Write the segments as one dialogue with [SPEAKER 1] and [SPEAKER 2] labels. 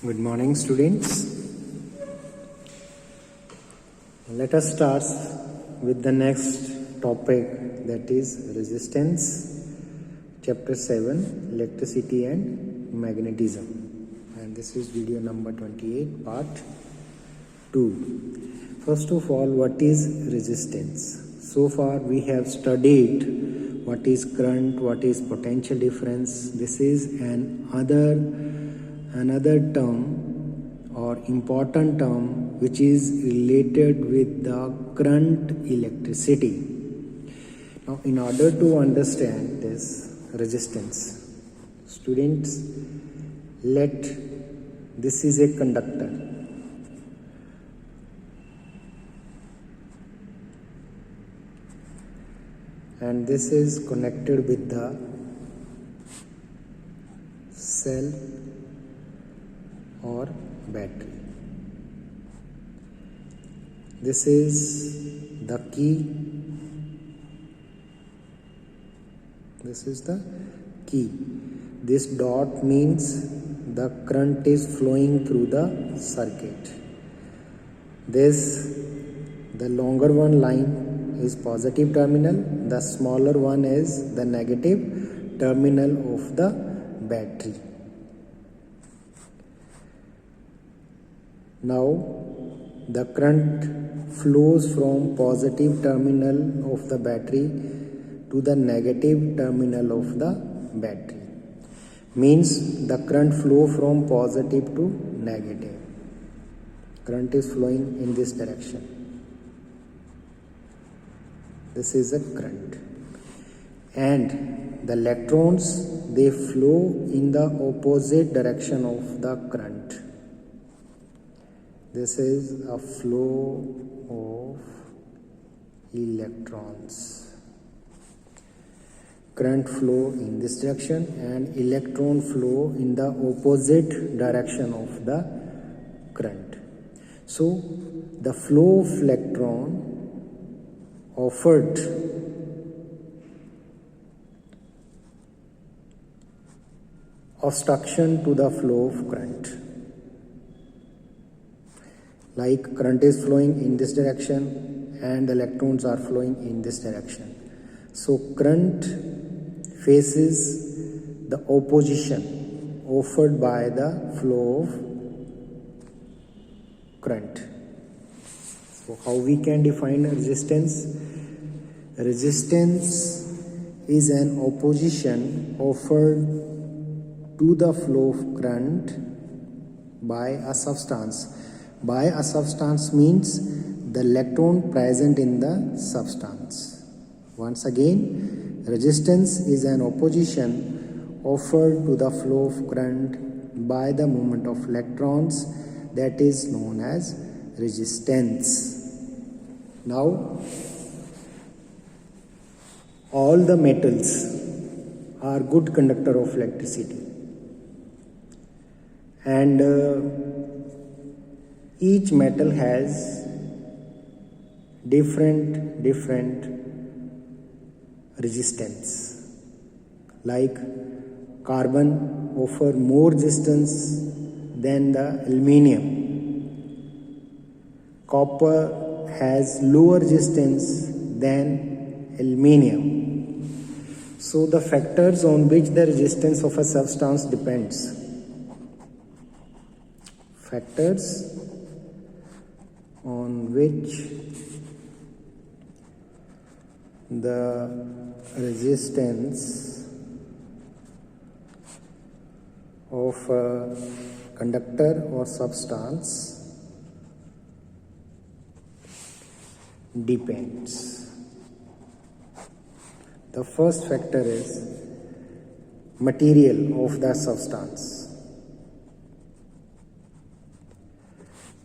[SPEAKER 1] Good morning, students. Let us start with the next topic, that is resistance, chapter 7, electricity and magnetism. And this is video number 28, part 2. First of all, what is resistance? So far we have studied what is current, what is potential difference. This is another term or important term which is related with the current electricity. Now, in order to understand this resistance, students, this is a conductor. And this is connected with the cell or battery. This is the key. This is the key. This dot means the current is flowing through the circuit. The longer one line is positive terminal, the smaller one is the negative terminal of the battery. Now the current flows from positive terminal of the battery to the negative terminal of the battery. Means the current flow from positive to negative. Current is flowing in this direction. This is a current. And the electrons, they flow in the opposite direction of the current. This is a flow of electrons. Current flow in this direction and electron flow in the opposite direction of the current. So the flow of electron offered obstruction to the flow of current. Like current is flowing in this direction and the electrons are flowing in this direction. So current faces the opposition offered by the flow of current. So how we can define resistance? Resistance is an opposition offered to the flow of current by a substance. By a substance means the electron present in the substance. Once again, resistance is an opposition offered to the flow of current by the movement of electrons, that is known as resistance. Now, all the metals are good conductor of electricity, and each metal has different resistance. Like carbon offer more resistance than the aluminium. Copper has lower resistance than aluminium. So the factors on which the resistance of a substance depends. Factors on which the resistance of a conductor or substance depends. The first factor is material of the substance.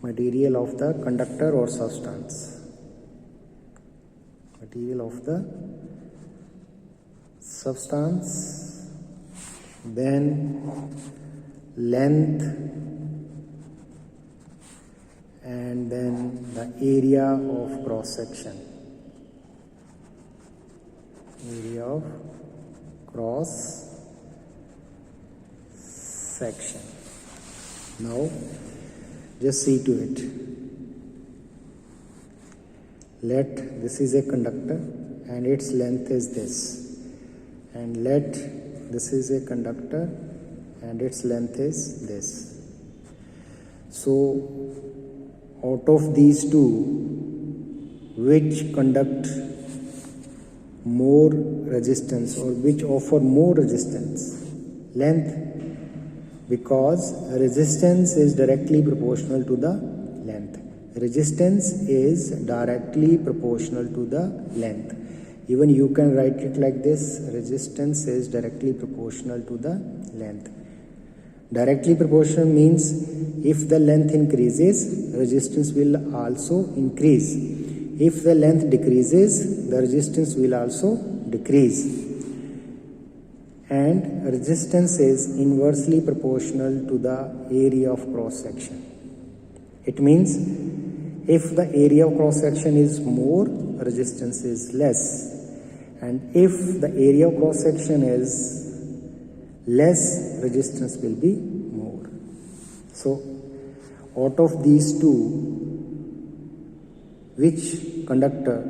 [SPEAKER 1] Material of the conductor or substance. Material of the substance, then length, and then the area of cross section. Area of cross section. Now just see to it. Let this is a conductor and its length is this, and let this is a conductor and its length is this. So out of these two, which conduct more resistance or which offer more resistance? Length, because resistance is directly proportional to the length. Resistance is directly proportional to the length. Even you can write it like this: resistance is directly proportional to the length. Directly proportional means if the length increases, resistance will also increase. If the length decreases, the resistance will also decrease. And resistance is inversely proportional to the area of cross section. It means if the area of cross section is more, resistance is less. And if the area of cross section is less, resistance will be more. So out of these two, which conductor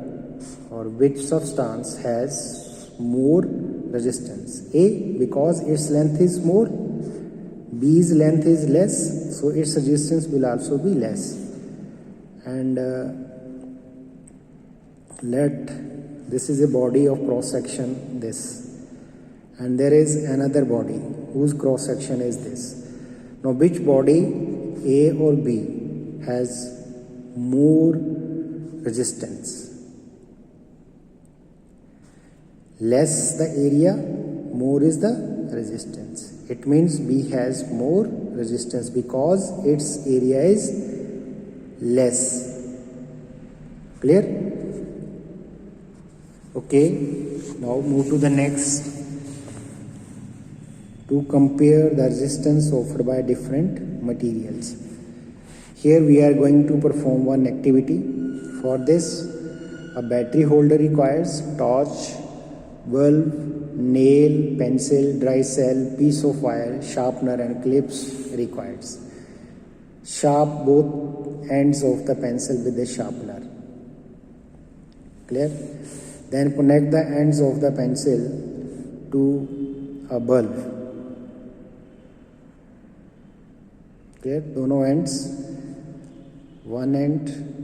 [SPEAKER 1] or which substance has more resistance? A, because its length is more. B's length is less, so its resistance will also be less. And let this is a body of cross section, this, and there is another body whose cross section is this. Now which body, A or B, has more resistance? Less the area, more is the resistance. It means B has more resistance because its area is less. Clear? Okay, now move to the next. To compare the resistance offered by different materials. Here we are going to perform one activity. For this, a battery holder requires torch, bulb, nail, pencil, dry cell, piece of wire, sharpener and clips requires. Sharp both ends of the pencil with a sharpener. Clear? Then connect the ends of the pencil to a bulb. Clear? Dono ends. One end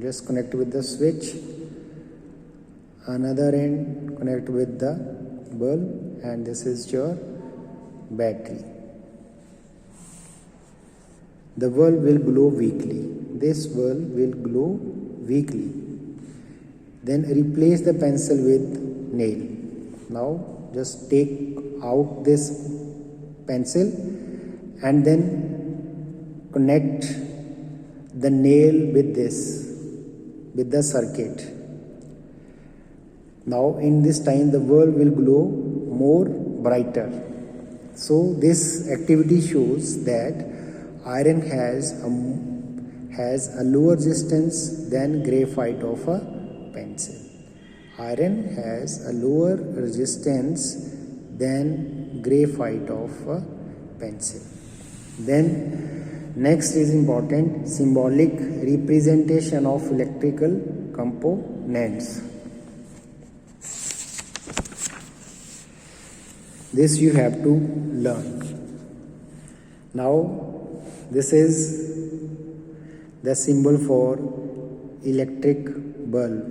[SPEAKER 1] just connect with the switch. Another end connect with the bulb, and this is your battery. The bulb will glow weakly. This bulb will glow weakly. Then replace the pencil with nail. Now just take out this pencil and then connect the nail with this, with the circuit. Now in this time the bulb will glow more brighter. So this activity shows that iron has a lower resistance than graphite of a pencil. Iron has a lower resistance than graphite of a pencil. Then next is important, symbolic representation of electrical components. This you have to learn. Now this is the symbol for electric bulb.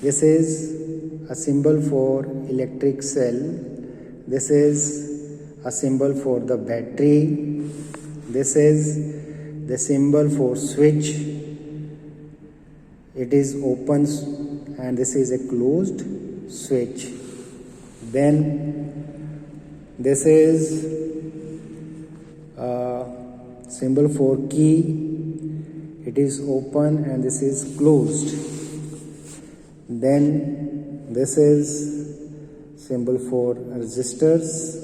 [SPEAKER 1] This is a symbol for electric cell. This is a symbol for the battery. This is the symbol for switch. It is open and this is a closed switch. Then this is a symbol for key. It is open and this is closed. Then this is symbol for resistors,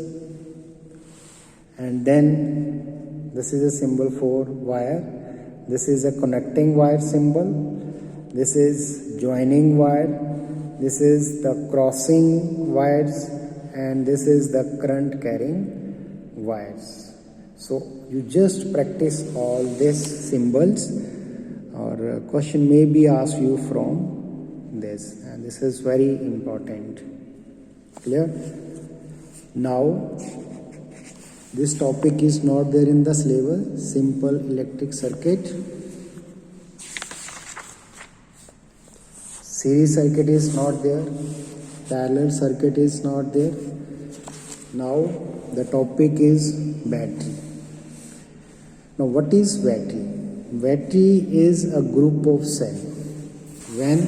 [SPEAKER 1] and then this is a symbol for wire. This is a connecting wire symbol. This is joining wire. This is the crossing wires, and this is the current carrying wires. So you just practice all these symbols, or a question may be asked you from this, and this is very important. Clear? Now this topic is not there in the syllabus. Simple electric circuit. Series circuit is not there. Parallel circuit is not there. Now the topic is battery. Now what is battery? Battery is a group of cells. When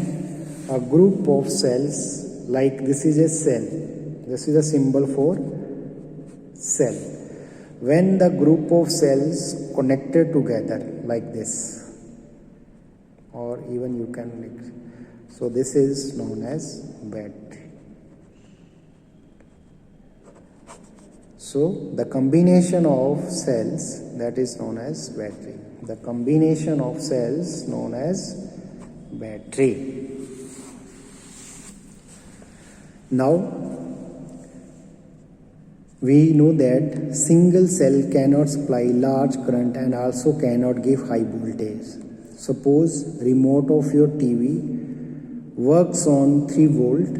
[SPEAKER 1] a group of cells, like this is a cell, this is a symbol for cell. When the group of cells connected together like this, or even you can like, so this is known as battery. So the combination of cells, that is known as battery. The combination of cells known as battery. Now we know that single cell cannot supply large current and also cannot give high voltage. Suppose remote of your TV works on 3 volt,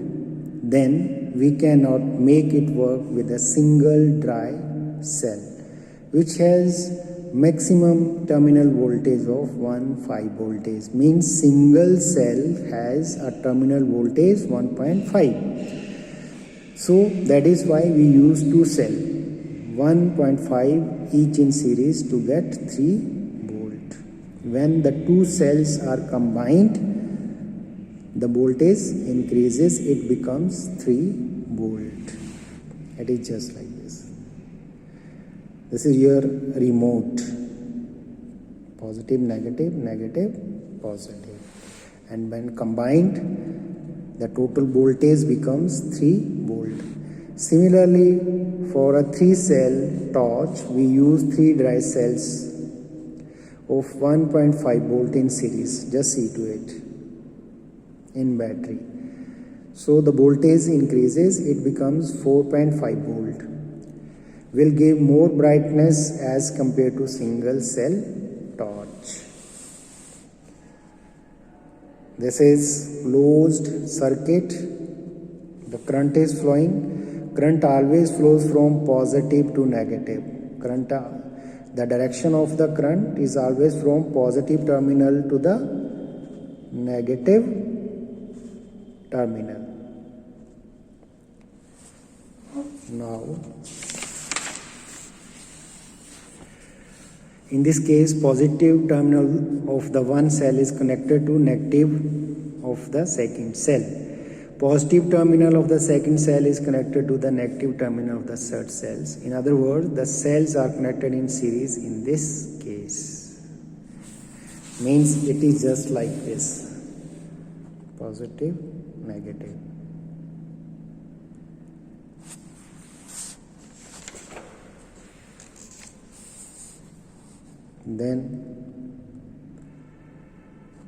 [SPEAKER 1] then we cannot make it work with a single dry cell which has maximum terminal voltage of 1.5 voltage. Means single cell has a terminal voltage 1.5. So that is why we use 2 cells, 1.5 each in series to get 3 volt. When the 2 cells are combined, the voltage increases, it becomes 3 volt. It is just like this. This is your remote. Positive, negative, negative, positive. And when combined, the total voltage becomes 3 volt. Similarly, for a 3-cell torch, we use 3 dry cells of 1.5 volt in series. Just see to it in battery. So the voltage increases, it becomes 4.5 volt. Will give more brightness as compared to single cell torch. This is closed circuit. The current is flowing. Current always flows from positive to negative. The direction of the current is always from positive terminal to the negative terminal. Now, in this case, positive terminal of the one cell is connected to negative of the second cell. Positive terminal of the second cell is connected to the negative terminal of the third cells. In other words, the cells are connected in series in this case. Means it is just like this. Positive, negative. Then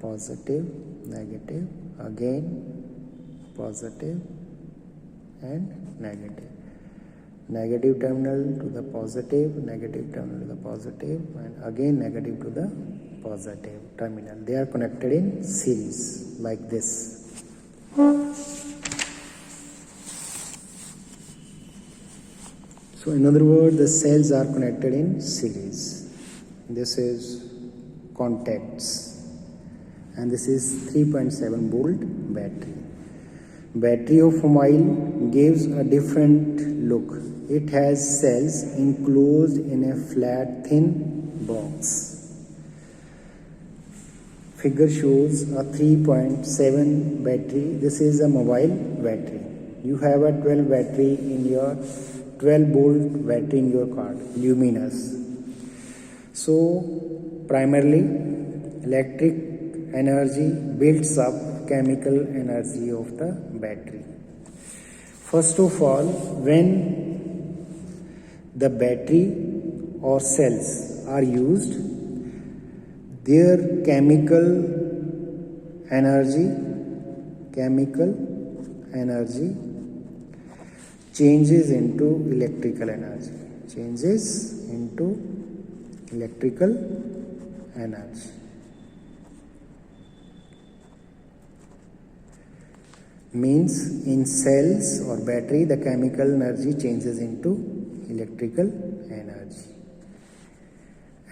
[SPEAKER 1] positive, negative, again positive and negative. Negative terminal to the positive, negative terminal to the positive, and again negative to the positive terminal. They are connected in series like this. So in other words, the cells are connected in series. This is contacts, and this is 3.7 volt battery. Battery of mobile gives a different look. It has cells enclosed in a flat thin box. Figure shows a 3.7 battery. This is a mobile battery. You have a 12 battery in your 12 volt battery in your car, luminous. So primarily electric energy builds up chemical energy of the battery. First of all, when the battery or cells are used, their chemical energy changes into electrical energy. changes into electrical energy. Means in cells or battery the chemical energy changes into electrical energy.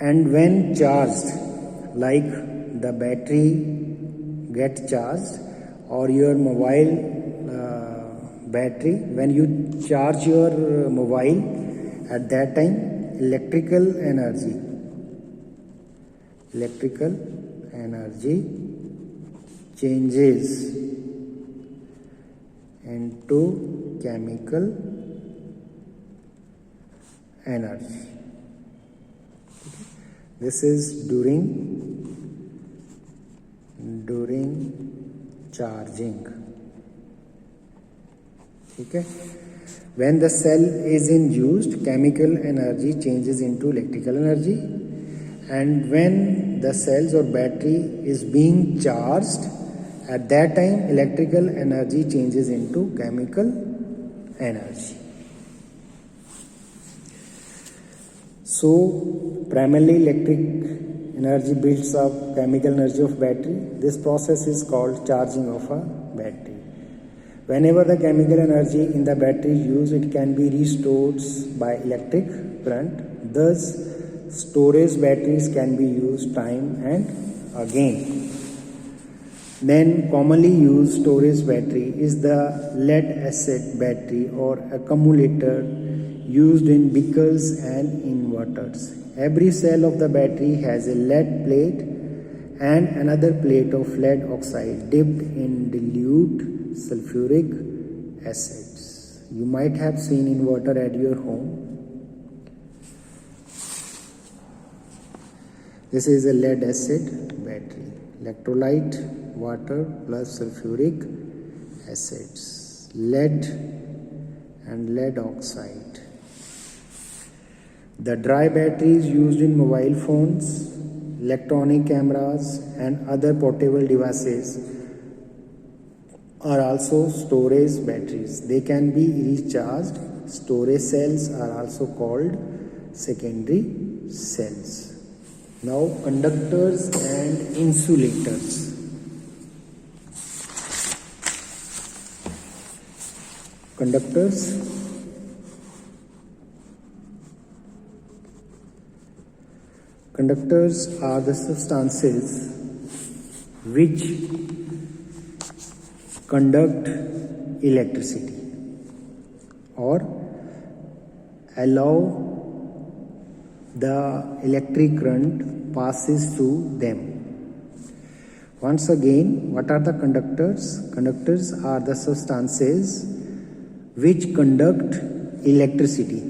[SPEAKER 1] And when charged, like the battery gets charged or your mobile battery, when you charge your mobile, at that time electrical energy changes into chemical energy. This is during charging. Okay. When the cell is induced, chemical energy changes into electrical energy, and when the cells or battery is being charged, at that time electrical energy changes into chemical energy. So primarily electric energy builds up chemical energy of battery. This process is called charging of a battery. Whenever the chemical energy in the battery is used, it can be restored by electric current. Thus, storage batteries can be used time and again. Then commonly used storage battery is the lead acid battery or accumulator used in vehicles and inverters. Every cell of the battery has a lead plate and another plate of lead oxide dipped in dilute sulfuric acids. You might have seen inverter at your home. This is a lead acid battery. Electrolyte water plus sulfuric acids, lead and lead oxide. The dry batteries used in mobile phones, electronic cameras and other portable devices are also storage batteries. They can be recharged. Storage cells are also called secondary cells. Now conductors and insulators. Conductors are the substances which conduct electricity or allow the electric current passes through them. Once again, what are the conductors? Conductors are the substances which conduct electricity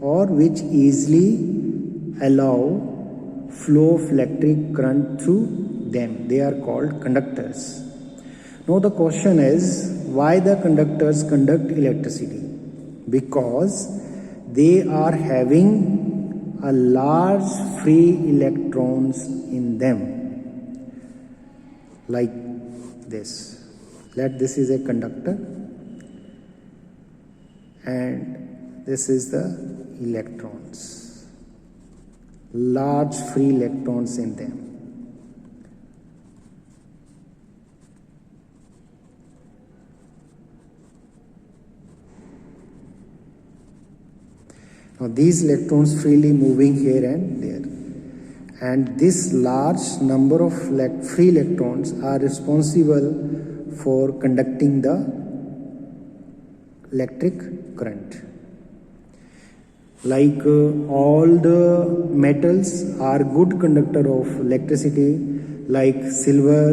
[SPEAKER 1] or which easily allow flow of electric current through them. They are called conductors. Now the question is, why the conductors conduct electricity? Because they are having a large free electrons in them, like this. This is a conductor and this is the electrons, large free electrons in them. Now these electrons freely moving here and there, and this large number of free electrons are responsible for conducting the electric current. Like all the metals are good conductor of electricity, like silver,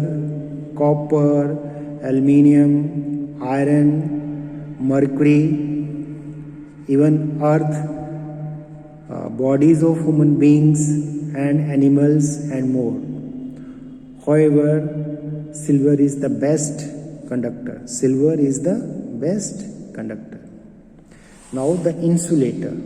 [SPEAKER 1] copper, aluminium, iron, mercury, even earth, bodies of human beings and animals and more. However, silver is the best conductor. Silver is the best conductor. Now the insulator.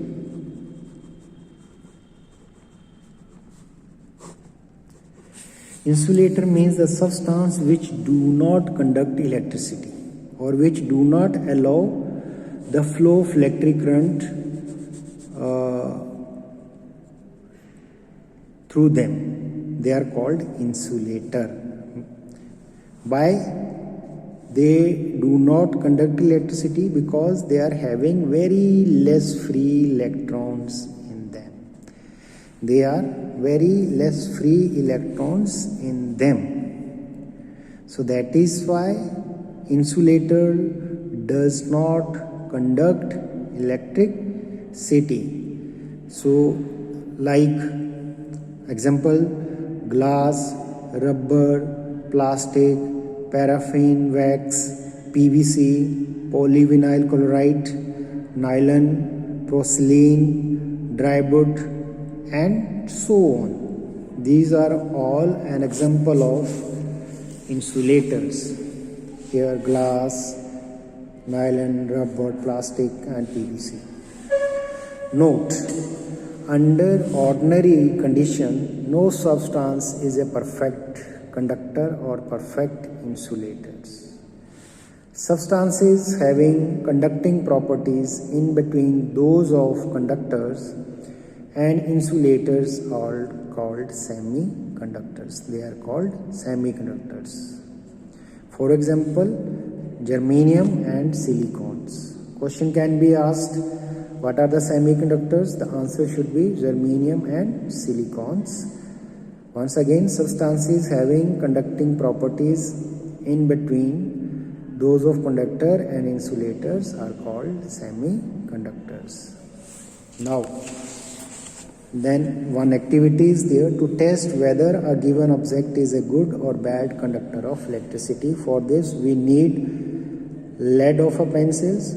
[SPEAKER 1] Insulator means the substance which do not conduct electricity or which do not allow the flow of electric current through them. They are called insulator. Why? They do not conduct electricity because they are having very less free electrons in them. They are very less free electrons in them. So that is why insulator does not conduct electricity. So like example, glass, rubber, plastic, paraffin, wax, PVC, polyvinyl chloride, nylon, porcelain, dry wood, and so on. These are all an example of insulators. Here glass, nylon, rubber, plastic, and PVC. Note, under ordinary condition, no substance is a perfect conductor or perfect insulators. Substances having conducting properties in between those of conductors and insulators are called semiconductors. They are called semiconductors. For example, germanium and silicons. Question can be asked, what are the semiconductors? The answer should be germanium and silicons. Once again, substances having conducting properties in between those of conductor and insulators are called semiconductors. Now, then one activity is there to test whether a given object is a good or bad conductor of electricity. For this, we need lead of a pencils,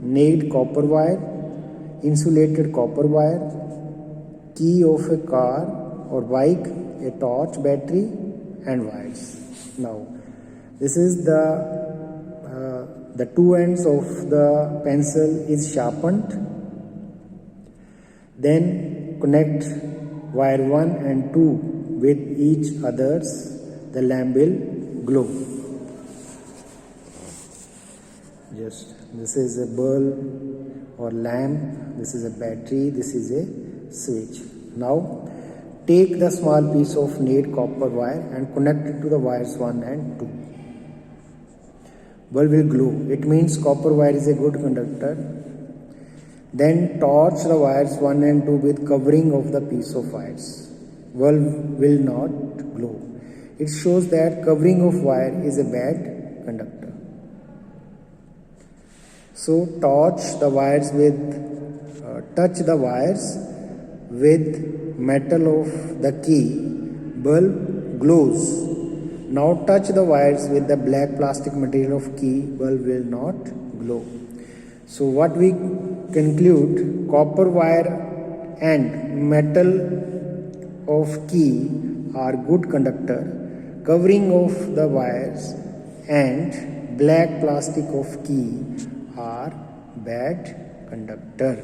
[SPEAKER 1] need copper wire, insulated copper wire, key of a car or bike, a torch, battery, and wires. Now, this is the two ends of the pencil is sharpened. Then connect wire 1 and 2 with each others. The lamp will glow. This is a bulb or lamp. This is a battery. This is a switch. Now, take the small piece of neat copper wire and connect it to the wires 1 and 2. Bulb will glow. It means copper wire is a good conductor. Then torch the wires 1 and 2 with covering of the piece of wires. Bulb will not glow. It shows that covering of wire is a bad conductor. So touch the wires with metal of the key, bulb glows. Now touch the wires with the black plastic material of key, bulb will not glow. So what we conclude, copper wire and metal of key are good conductor, covering of the wires and black plastic of key are bad conductor.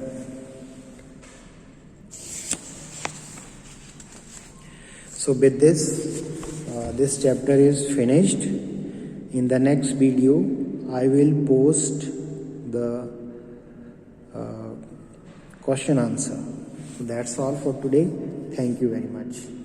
[SPEAKER 1] So with this chapter is finished. In the next video, I will post the question answer. So that's all for today. Thank you very much.